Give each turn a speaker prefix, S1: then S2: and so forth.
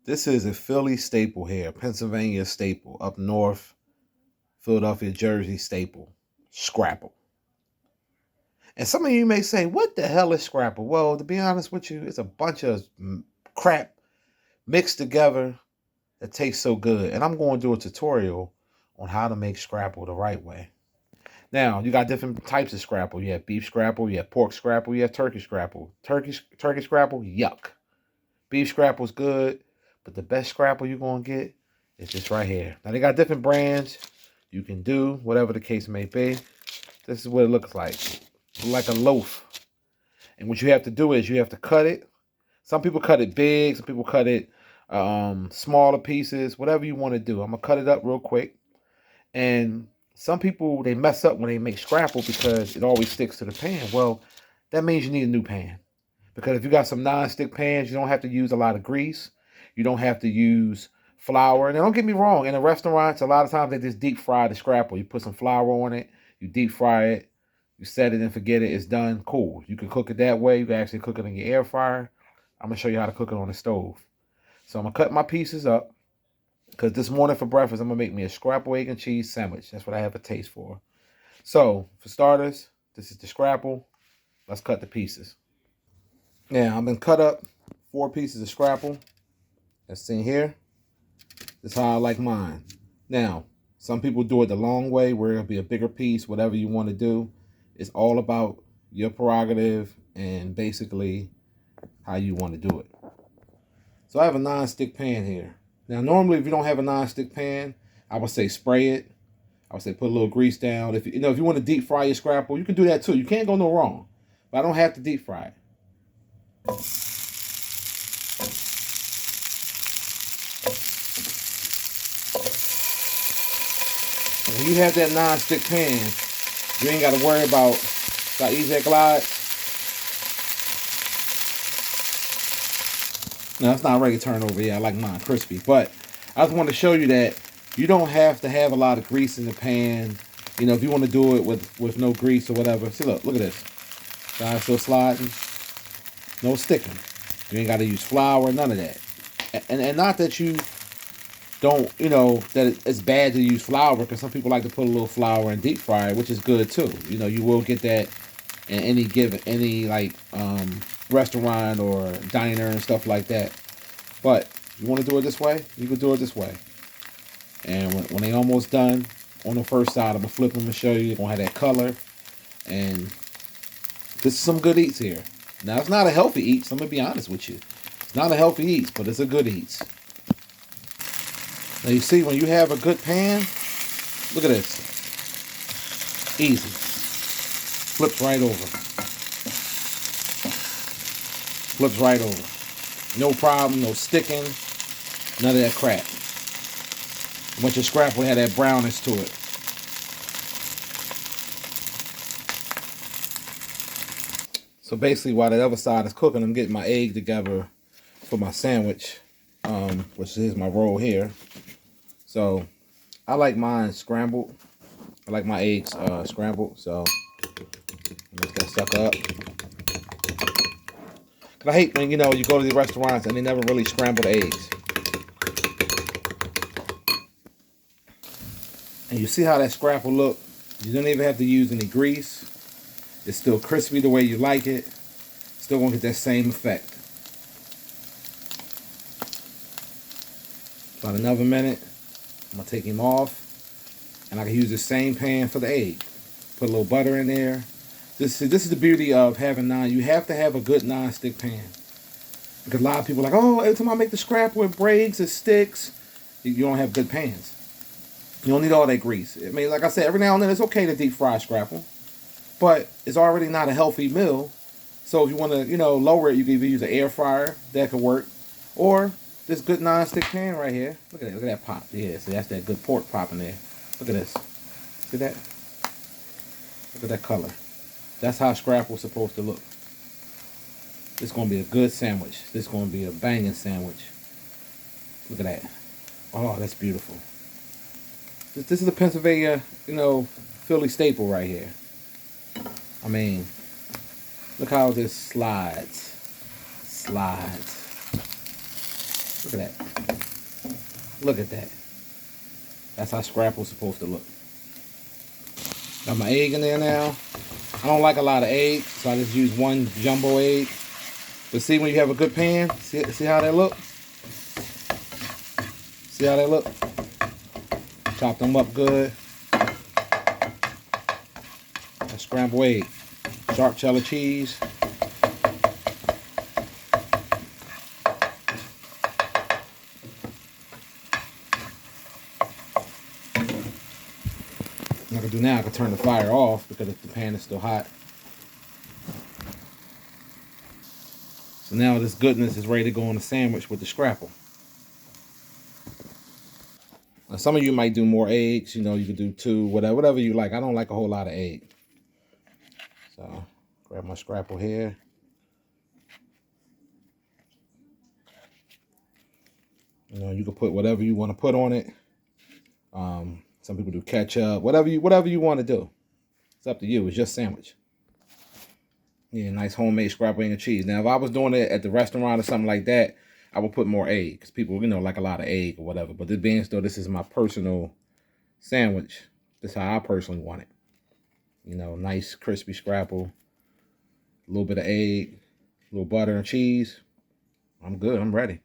S1: This is a Philly staple here, Pennsylvania staple, up north, Philadelphia, Jersey staple, scrapple. And some of you may say, what the hell is scrapple? Well, to be honest with you, it's a bunch of crap mixed together that tastes so good. And I'm going to do a tutorial on how to make scrapple the right way. Now, you got different types of scrapple. You have beef scrapple, you have pork scrapple, you have turkey scrapple. Turkey scrapple, yuck. Beef scrapple's good, but the best scrapple you're going to get is this right here. Now, they got different brands. You can do whatever the case may be. This is what it looks like a loaf. And what you have to do is you have to cut it. Some people cut it big. Some people cut it smaller pieces. Whatever you want to do. I'm going to cut it up real quick. And some people, they mess up when they make scrapple because it always sticks to the pan. Well, that means you need a new pan. Because if you got some non-stick pans, you don't have to use a lot of grease. You don't have to use flour. And don't get me wrong, in the restaurants, a lot of times they just deep fry the scrapple. You put some flour on it, you deep fry it, you set it and forget it, it's done. Cool. You can cook it that way. You can actually cook it in your air fryer. I'm going to show you how to cook it on the stove. So I'm going to cut my pieces up because this morning for breakfast, I'm going to make me a scrapple egg and cheese sandwich. That's what I have a taste for. So for starters, this is the scrapple. Let's cut the pieces. Now, I've been cut up 4 pieces of scrapple. That's seen here. This is how I like mine. Now, some people do it the long way where it'll be a bigger piece, whatever you want to do. It's all about your prerogative and basically how you want to do it. So I have a non-stick pan here. Now, normally if you don't have a non-stick pan, I would say spray it. I would say put a little grease down. If you want to deep fry your scrapple, you can do that too. You can't go no wrong. But I don't have to deep fry it. When you have that non-stick pan, you ain't got to worry about how easy that glides. No, it's not ready to turn over. Yeah, I like mine crispy. But I just want to show you that you don't have to have a lot of grease in the pan. You know, if you want to do it with no grease or whatever. See, look at this. Side still sliding. No sticking. You ain't got to use flour, none of that. And not that you don't, that it's bad to use flour, because some people like to put a little flour and deep fry it, which is good too. You will get that in any restaurant or diner and stuff like that. But you want to do it this way, you can do it this way. And when they almost done on the first side, I'm gonna flip them and show you. You're gonna have that color. And this is some good eats here. Now, it's not a healthy eats. I'm gonna be honest with you. It's not a healthy eats, but it's a good eats. Now you see, when you have a good pan, look at this. Easy. Flips right over. Flips right over. No problem, no sticking, none of that crap. Once your scrapple had that brownness to it. So basically, while the other side is cooking, I'm getting my egg together for my sandwich, which is my roll here. So I like mine scrambled. I like my eggs scrambled. So mix that sucker up. Cause I hate when you go to the restaurants and they never really scramble the eggs. And you see how that scrapple look? You don't even have to use any grease. It's still crispy the way you like it. Still gonna get that same effect. About another minute, I'm gonna take him off. And I can use the same pan for the egg. Put a little butter in there. This is the beauty of having you have to have a good non-stick pan. Because a lot of people are like, oh, every time I make the scrapple, it breaks, it sticks. You don't have good pans. You don't need all that grease. I mean, like I said, every now and then it's okay to deep fry scrapple. But it's already not a healthy meal. So if you want to, lower it, you can either use an air fryer. That could work. Or this good non-stick pan right here. Look at that. Look at that pop. Yeah, see, that's that good pork pop in there. Look at this. See that? Look at that color. That's how scrapple's supposed to look. This is going to be a good sandwich. This is going to be a banging sandwich. Look at that. Oh, that's beautiful. This is a Pennsylvania, Philly staple right here. I mean, look how this slides. Slides. Look at that. Look at that. That's how scrapple's supposed to look. Got my egg in there now. I don't like a lot of eggs, so I just use one jumbo egg. But see, when you have a good pan, see how that look? See how that look? Chop them up good. A scrambled egg. Sharp cheddar cheese. What I can do now, I can turn the fire off because the pan is still hot. So now this goodness is ready to go on the sandwich with the scrapple. Now some of you might do more eggs, you know, you can do 2, whatever you like. I don't like a whole lot of egg. So grab my scrapple here. You know, you can put whatever you want to put on it. Some people do ketchup, whatever you want to do. It's up to you. It's just sandwich. Yeah, nice homemade scrapple and cheese. Now, if I was doing it at the restaurant or something like that, I would put more egg because people, you know, like a lot of egg or whatever. But this being still, this is my personal sandwich. This is how I personally want it. You know, nice crispy scrapple, a little bit of egg, a little butter and cheese. I'm good. I'm ready.